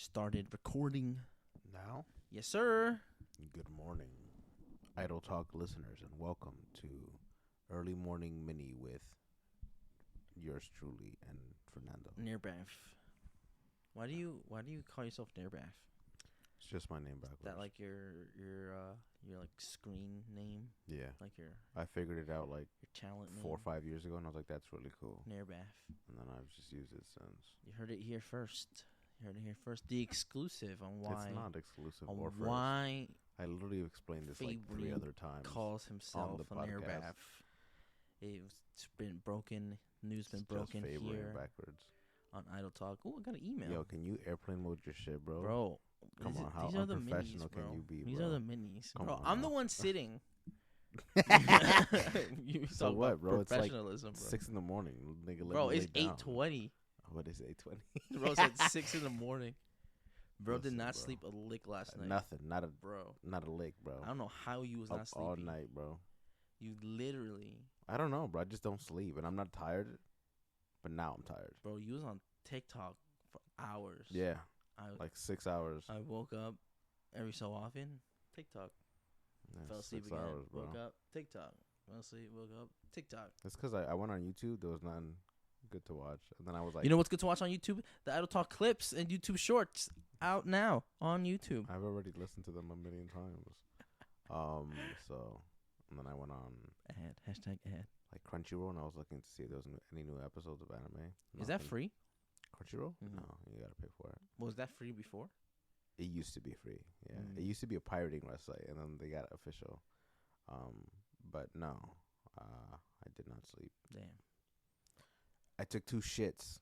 started recording. Now, Yes, sir. good morning, Idle Talk listeners, and welcome to Early Morning Mini with yours truly and Fernando. Nearbath. Why do you call yourself Nearbath? It's just my name backwards. Is that like your like screen name? Yeah. Like your I figured it out like your talent 4 or name? 5 years ago, and I was like, that's really cool. Nearbath. And then I've just used it since. You heard it here first. The exclusive on why. It's not exclusive on or first. why I literally explained this like 3 Fabrian other times. calls himself the a podcast. Nearbath. It's been broken. News been It's broken just Fabrian here backwards. on Idle Talk. Oh, I got an email. Yo, can you airplane mode your shit, bro? Bro, Come these on, are- how these are the unprofessional minis, can bro. you be, These bro? are the minis. Come Bro, on I'm the now. one sitting. You So talk what, about bro? It's like professionalism, bro. 6 in the morning. Nigga, let Bro, me it's lay down. 8:20. What is 8:20? Bro, it's at 6 in the morning. Bro did Listen, not bro. sleep a lick last night. Nothing. Not Bro, a lick, bro. I don't know how you was Up not all sleeping. night, bro. You literally, I don't know, bro. I just don't sleep, and I'm not tired. But now I'm tired. bro, you was on TikTok for hours. Yeah, I like 6 hours. I woke up every so often. TikTok. Yeah, Fell asleep 6 again. hours, bro. Woke up. TikTok. Fell asleep. Woke up. TikTok. It's because I went on YouTube. There was nothing good to watch, and then I was like, You know what's good to watch on YouTube? The Idle Talk clips and YouTube shorts out now on YouTube. I've already listened to them a million times. So, and then I went on Ad. Hashtag ad. like Crunchyroll, and I was looking to see if there was any new episodes of anime. Is that Nothing. free? Crunchyroll? Mhm. No, you gotta pay for it. Was that free before? It used to be free. Yeah, Mm. it used to be a pirating website, and then they got official. But no, I did not sleep. Damn. I took 2 shits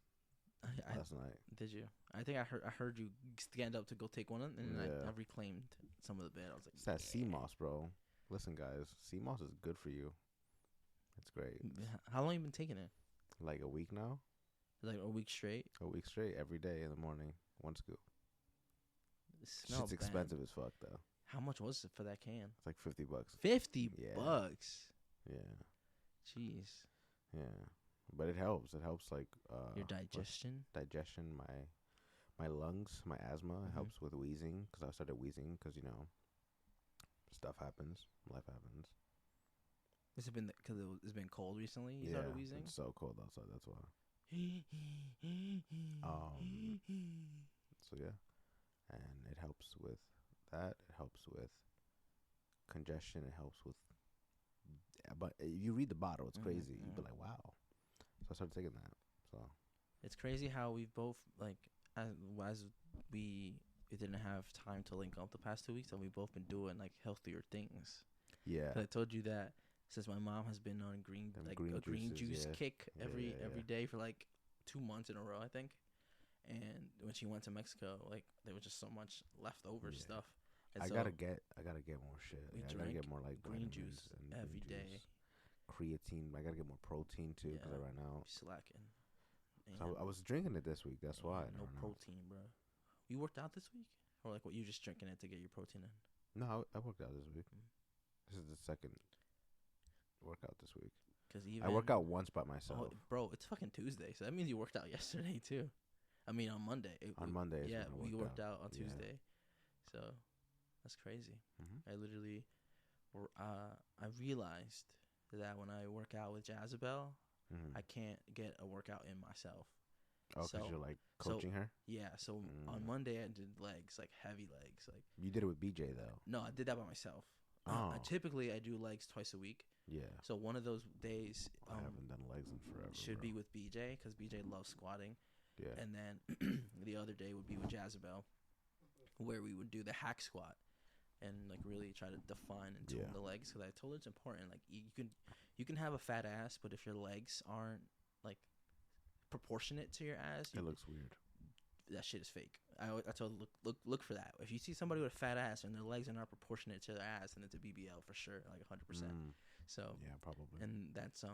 I last night. did you? I think I heard you stand up to go take one, and then Yeah. I reclaimed some of the bed. I was like, It's that sea yeah. moss, bro. Listen, guys, sea moss is good for you. It's great. How long you been taking it? Like a week now, Like a week straight. a week straight, every day in the morning, 1 scoop. It smelled Shit's bad. expensive as fuck though. How much was it for that can? It's like $50. 50 Yeah. bucks. Yeah, Jeez. yeah. But it helps. It helps like Your with digestion. digestion, my lungs, my asthma. It Mhm. helps with wheezing because I started wheezing because stuff happens, life happens. Has it been because it's been cold recently? You Yeah, started wheezing. it's so cold outside. That's why. So yeah, and it helps with that. It helps with congestion. It helps with. But if you read the bottle, it's Mhm, crazy. You'd be mhm. like, wow. So I started taking that. So It's crazy how we've both as we didn't have time to link up the past 2 weeks, and we've both been doing like healthier things. yeah, 'Cause I told you that since my mom has been on Them green a green juices, juice yeah. kick Yeah, every yeah, every yeah. day for like 2 months in a row, I think. And when she went to Mexico, like there was just so much leftover Yeah. stuff. And I so gotta get more shit. we I gotta drink get more like green vitamins juice and every green day. juice. Creatine. I gotta get more protein too because I Yeah. ran out. Slacking. So I was drinking it this week. That's why. I No ran out. protein, bro. You worked out this week, or like what? You just drinking it to get your protein in? No, I worked out this week. Mm. This is the second workout this week. Because even I work out once by myself. Oh, bro, it's fucking Tuesday, so that means you worked out yesterday too. I mean, on Monday. On Monday is Yeah, when I we worked out on Yeah. Tuesday, so that's crazy. Mm-hmm. I literally, I realized that when I work out with Jazabelle, Mm-hmm. I can't get a workout in myself. Oh, because so- you're like so- coaching her. Yeah, so on Mm. Monday I did legs, like heavy legs. Like You did it with BJ though. no, I did that by myself. Oh. Typically I do legs twice a week. Yeah. So one of those days I haven't done legs in forever. should bro. be with BJ because BJ loves squatting. Yeah. And then the other day would be with Jazabelle, where we would do the hack squat and like really try to define and tone Yeah. the legs. Because I told her it's important. Like you can have a fat ass, but if your legs aren't like proportionate to your ass, It looks weird. that shit is fake. I told her, look for that. If you see somebody with a fat ass and their legs are not proportionate to their ass, then it's a BBL for sure, like 100%. So Yeah, probably. and that's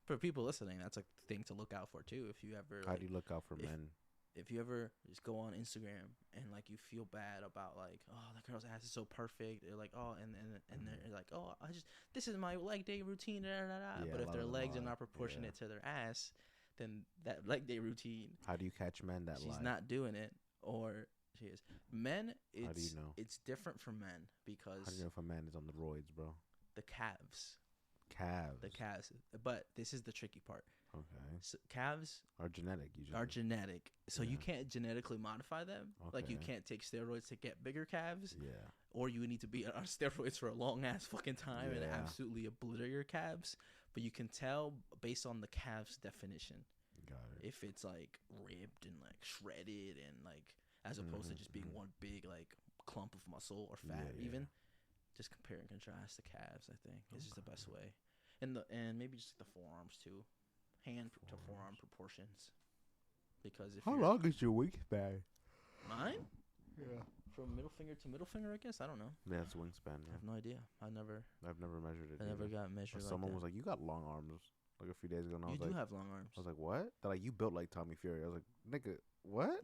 for people listening, that's a thing to look out for too. If you ever How like, do you look out for men? if you ever just go on Instagram and like you feel bad about like, oh, that girl's ass is so perfect, they're like, oh, and they're like, oh, this is my leg day routine, da, da, da. Yeah, But a if lot their of them legs are lie. not proportionate to their ass, then that leg day routine, How do you catch men that she's lie? not doing it, or She is. Men, How do you know? it's different for men How because do you know if a man is on the roids, bro? the calves, Calves. the calves. But this is the tricky part. Okay. So calves Are genetic usually. are genetic, so you Yeah. can't genetically modify them. Like you Okay. can't take steroids to get bigger calves, Yeah. or you would need to be on steroids for a long ass fucking time and Yeah. absolutely obliterate your calves. But you can tell based on the calves definition Got it. if it's like ribbed and like shredded and like as opposed to just being one big like clump of muscle or fat. Yeah, Even just compare and contrast the calves. I think is just the best way, and maybe just the forearms too, hand to forearm proportions. Because if How you're- long is your wingspan? mine Yeah. from middle finger to middle finger, I guess I don't know. Yeah, it's wingspan. I Yeah. have no idea. I've never measured it. I never either. got measured. Someone like was like, "You got long arms." Like a few days ago, and I you was do like, have long arms. I was like, "What?" They're like, "You built like Tommy Fury." I was like, "Nigga, what?"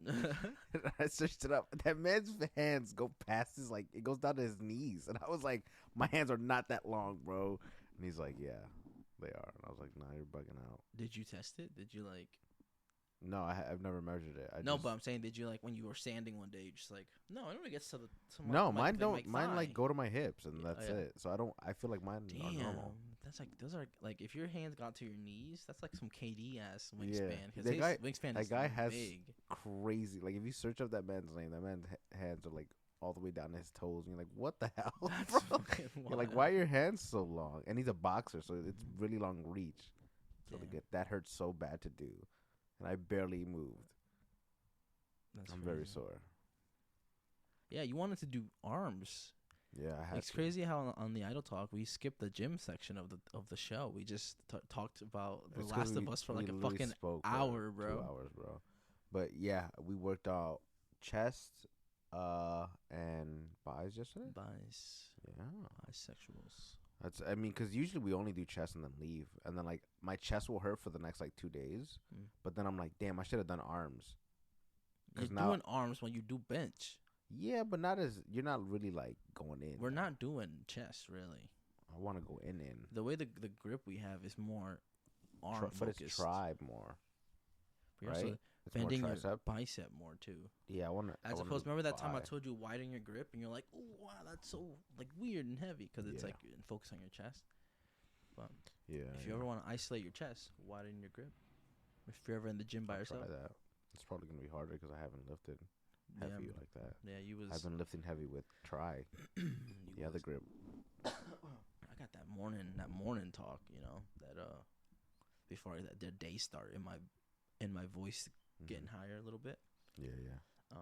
I searched it up. That man's hands go past his it goes down to his knees, and I was like, "My hands are not that long, bro." And he's like, "Yeah, they are." And I was like, "Nah, you're bugging out." Did you test it? Did you like? No, I've never measured it. No, but I'm saying, did you like when you were sanding one day? You just like, no, it only gets to the. To my, no, my, mine like, don't. my Mine thigh. go to my hips, and Yeah, that's yeah. it. So I don't. I feel like mine are Damn, normal. that's like those are like if your hands got to your knees, that's like some KD ass Yeah. wingspan. 'Cause That his guy- wingspan that is guy has big. Crazy. Like if you search up that man's name, that man's hands are like all the way down to his toes, and you're like, "What the hell, That's bro?" fucking You're like, wild. "Why are your hands so long?" And he's a boxer, so it's really long reach. So Damn. that hurts so bad to do, and I barely moved. That's I'm very crazy. sore. Yeah, you wanted to do arms. Yeah, I had It's to. crazy how on the Idol Talk we skipped the gym section of the show. We just talked about The It's 'cause Last of we- Us for we like a literally fucking spoke for hour, 2 bro. hours, bro. But yeah, we worked out chest, and buys yesterday. Yeah. Bisexuals. That's. I mean, because usually we only do chest and then leave, and then like my chest will hurt for the next 2 days. Mm. But then I'm like, damn, I should have done arms. You're 'Cause now- doing arms when you do bench. Yeah, but not as you're not really like going in. We're not doing chest really. I want to go in. The way the grip we have is more arm But focused. it's tri more. But you're also right? It's more bending your tricep. bicep more too. Yeah, I want to. As opposed, remember that time I told you widen your grip, and you're like, "Oh wow, that's so like weird and heavy," because it's Yeah. like and focus on your chest. Yeah. If you ever want to isolate your chest, widen your grip. If you're ever in the gym by I'll yourself, try that. It's probably gonna be harder because I haven't lifted yeah, heavy like that. yeah, you was. I've been lifting heavy with tri. you The other was. grip. I got that morning talk, that before the day start in my voice getting higher a little bit. Yeah, yeah.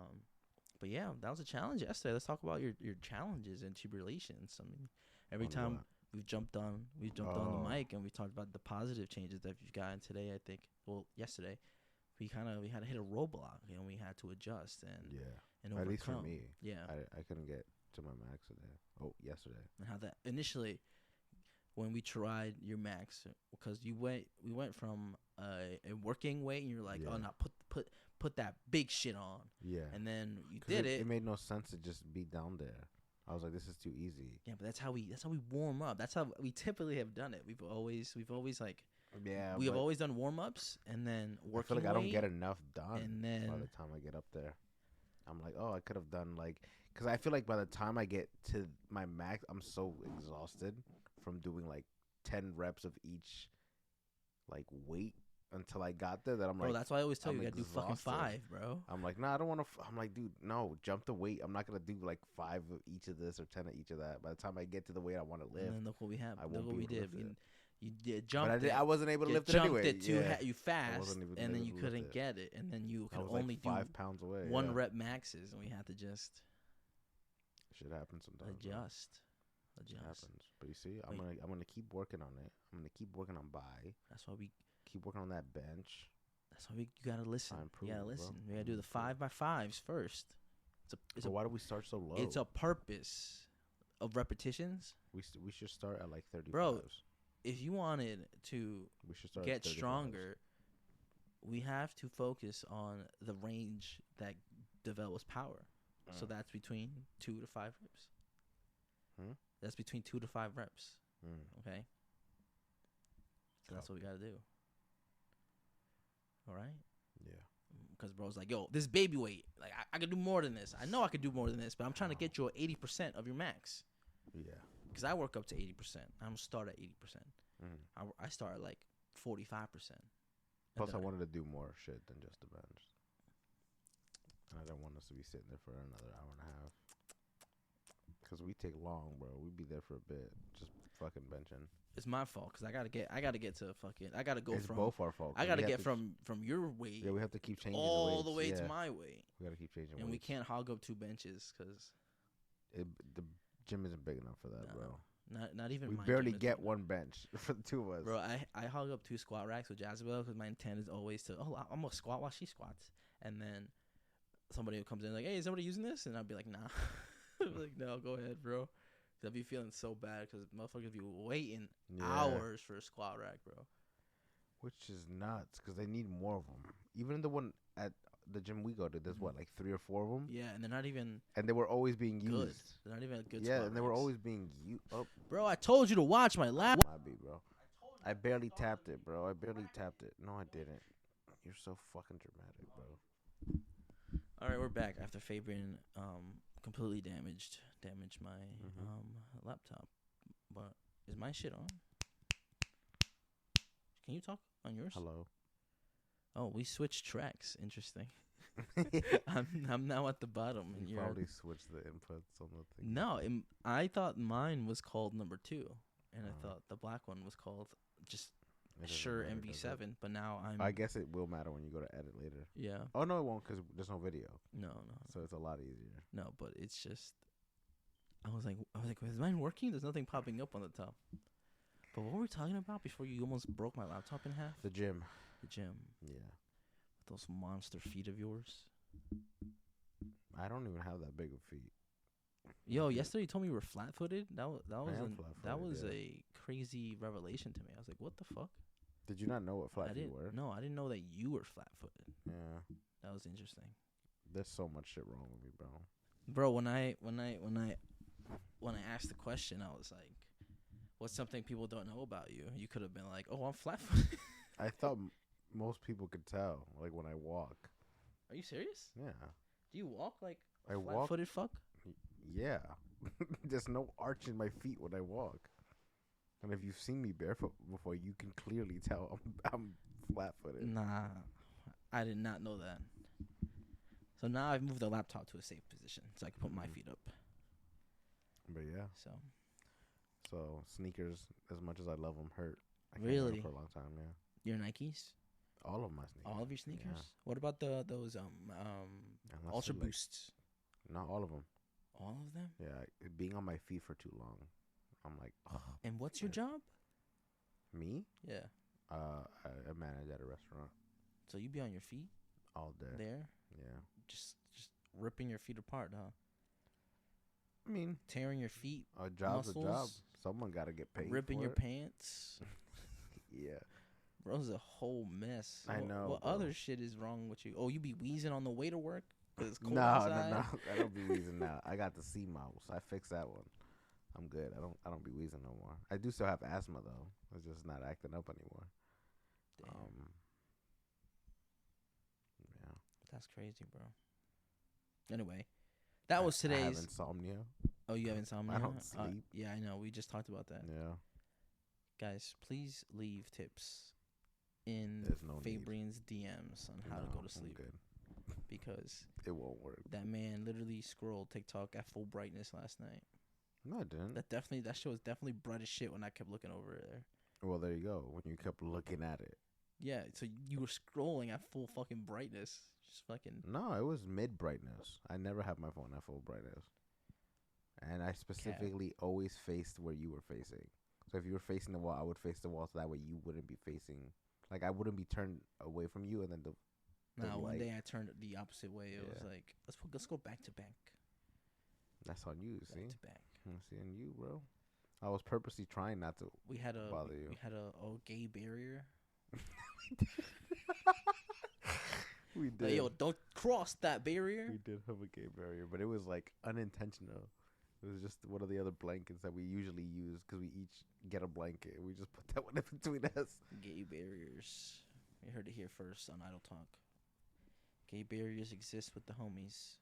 But yeah, that was a challenge yesterday. Let's talk about your challenges and tribulations. I mean, every On time what? we've jumped on Oh. the mic and we talked about the positive changes that you've gotten today. I think, well, yesterday, we had to hit a roadblock and we had to adjust and Yeah. overcome. At least for me. Yeah, I couldn't get to my max today. Oh, yesterday. and how that initially, when we tried your max, because we went from a working weight and you're like, Yeah. oh, now put that big shit on, Yeah. and then you 'Cause did It made no sense to just be down there. I was like, this is too easy. Yeah, but that's how we warm up. That's how we typically have done it. We've always like Yeah. we have but always done warm ups and then I working feel like I don't weight, get enough done and by then the time I get up there. I'm like, oh, I could have done because I feel like by the time I get to my max, I'm so exhausted from doing 10 reps of each weight until I got there that I'm bro. like, That's why I always tell I'm you gotta do fucking exhausted. 5, bro. I'm like, nah, I don't want to. I'm like, dude, no, jump the weight. I'm not gonna do 5 of each of this or 10 of each of that. By the time I get to the weight I want to lift, And then look what we have. I Look won't what be we able to did. lift it. You did but jumped it. I wasn't able to You lift it jumped anyway. it too Yeah. you fast, wasn't even and then able you to lift couldn't it. get it, and then you I could was only 5 do pounds away. 1 yeah. rep maxes, and we had to just Shit happens sometimes. bro. adjust. It happens. But you see, Wait. I'm gonna keep working on it. I'm gonna keep working on buy. That's why Keep working on that bench. you gotta listen. I You improve, gotta bro. listen. You gotta do I the improve. 5x5s first. It's So a why do we start so low? It's a purpose of repetitions. we should start at 35. Bro, If you wanted to we should start get at 35s. stronger, we have to focus on the range that develops power. So that's between 2 to 5 reps. Hmm? That's between 2 to 5 reps. Mm. Okay? So that's what we got to do. All right? Yeah. because bro's like, yo, this baby weight, like I could do more than this. I know I could do more than this, but I'm trying to get you at 80% of your max. Yeah. Because I work up to 80%. I don't start at 80%. Mm. I start at like 45%. Plus, I wanted to do more shit than just the bench. And I don't want us to be sitting there for another hour and a half. Because we take long, bro. We be there for a bit, just fucking benching. It's my fault because I gotta get to fucking. I gotta go It's from. both our fault. I gotta get from your weight. Yeah, we have to keep changing all the weights. way Yeah. to my weight, We gotta keep changing and we weights. can't hog up 2 benches because The gym isn't big enough for that, No. bro. not even. We my barely gym is get big one bench for the two of us. Bro, I hog up 2 squat racks with Jazabelle because my intent is always to, I'm gonna squat while she squats, and then somebody comes in like, hey, is somebody using this? And I'll be like, nah. I'm like, no, go ahead, bro. 'Cause I'll be feeling so bad because motherfuckers be waiting hours for a squat rack, bro. Which is nuts because they need more of them. Even the one at the gym we go to, there's what, like 3 or 4 of them? Yeah, and they're not even And they were always being used. good. They're not even a good Yeah, squat and they were racks. always being used. Oh, Bro, I told you to watch my lap. might be, bro. I barely tapped it, bro. I barely tapped it. No, I didn't. You're so fucking dramatic, bro. All right, we're back after Fabian completely damaged my laptop. But is my shit on? Can you talk on yours? Hello. Oh, we switched tracks. Interesting. I'm now at the bottom, and You you're probably switched the inputs on the thing. no. I thought mine was called number 2, and I Oh. thought the black one was called just It doesn't Sure matter, does it? MV7. But now I'm I guess it will matter when you go to edit later. yeah. Oh, no, it won't because there's no video. No, So it's a lot easier. no. But it's just I was like, is mine working? There's nothing popping up on the top. But what were we talking about before you almost broke my laptop in half? The gym. The gym. Yeah. Those monster feet of yours. I don't even have that big of feet. Yo, Yeah. yesterday you told me you were flat-footed. That was am that flat-footed, was yeah. a crazy revelation to me. I was like, what the fuck? Did you not know what flat I feet didn't were? No, I didn't know that you were flat-footed. Yeah. That was interesting. There's so much shit wrong with me, bro. Bro, when I asked the question, I was like, what's something people don't know about you? You could have been like, oh, I'm flat-footed. I thought most people could tell, like when I walk. Are you serious? Yeah. Do you walk like I walk. flat-footed fuck? Yeah. There's no arch in my feet when I walk. And if you've seen me barefoot before, you can clearly tell I'm flat-footed. Nah, I did not know that. So now I've moved the laptop to a safe position so I can put my feet up. But yeah. So sneakers, as much as I love them, hurt. I can't wear 'em Really? for a long time. Yeah. Your Nikes? All of my sneakers. All of your sneakers? Yeah. What about those Unless Ultra they're, like, Boosts? Not all of them. All of them? Yeah. Being on my feet for too long, I'm like, ugh. And what's your job? Me? Yeah. I manage at a restaurant So you be on your feet all day. there, Yeah. just ripping your feet apart, huh? I mean, Tearing your feet, a job's a job. muscles, Someone got to get paid. ripping for your it. pants. Yeah. Bro, it's a whole mess. I know, What bro. other shit is wrong with you? Oh, you be wheezing on the way to work because it's cold No, outside? I don't be wheezing now. I got the sea mouse. I fixed that one. I'm good. I don't be wheezing no more. I do still have asthma though. It's just not acting up anymore. Damn, Yeah. that's crazy, bro. Anyway, that was I have today's. insomnia. Oh, you have insomnia? I don't sleep. Yeah, I know. We just talked about that. Yeah. Guys, please leave tips in There's no need. Fabrian's DMs on how to No, go to I'm sleep good. because It won't work. that man literally scrolled TikTok at full brightness last night. No, I didn't. That show was definitely bright as shit when I kept looking over there. Well, there you go. When you kept looking at it. Yeah, so you were scrolling at full fucking brightness, just fucking. No, it was mid brightness. I never have my phone at full brightness. And I specifically always faced where you were facing. So if you were facing the wall, I would face the wall so that way you wouldn't be facing. Like I wouldn't be turned away from you, and then the Now one light. day I turned it the opposite way. It was Yeah. like let's go back to back, that's on you. back See, to back. I'm seeing you, bro. I was purposely trying not to. We had a Bother you. we had a gay barrier. We did. Like, yo, don't cross that barrier. We did have a gay barrier, but it was like unintentional. It was just one of the other blankets that we usually use because we each get a blanket. We just put that one in between us. Gay barriers. You heard it here first on Idle Talk. Gay barriers exist with the homies.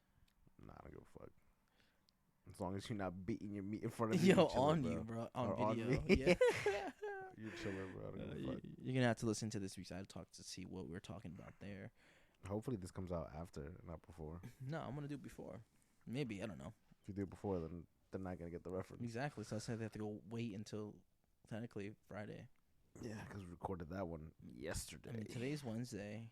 Nah, I don't give a fuck. As long as you're not beating your meat in front of me. Yo, you chilling, on bro. you, bro. Or On on video. me. Yeah. You're chilling, bro. I don't give a fuck. You're going to have to listen to this week's Idle Talk to see what we're talking about there. Hopefully this comes out after, not before. No, I'm going to do it before. Maybe. I don't know. If you do it before, then they're not going to get the reference. Exactly. So I said they have to go wait until technically Friday. Yeah, because we recorded that one yesterday. I mean, today's Wednesday.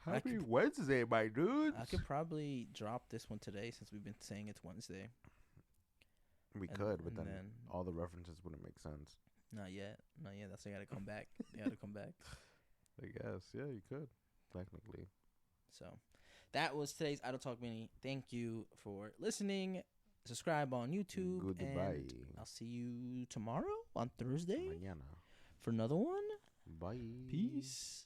Happy Wednesday, my dudes. I could probably drop this one today since we've been saying it's Wednesday. We could, but then all the references wouldn't make sense. Not yet. That's why I got to come back. I got to come back. I guess. Yeah, you could. Technically. So that was today's Idle Talk Mini. Thank you for listening. Subscribe on YouTube. Goodbye. And I'll see you tomorrow on Thursday Mañana. for another one. Bye. Peace.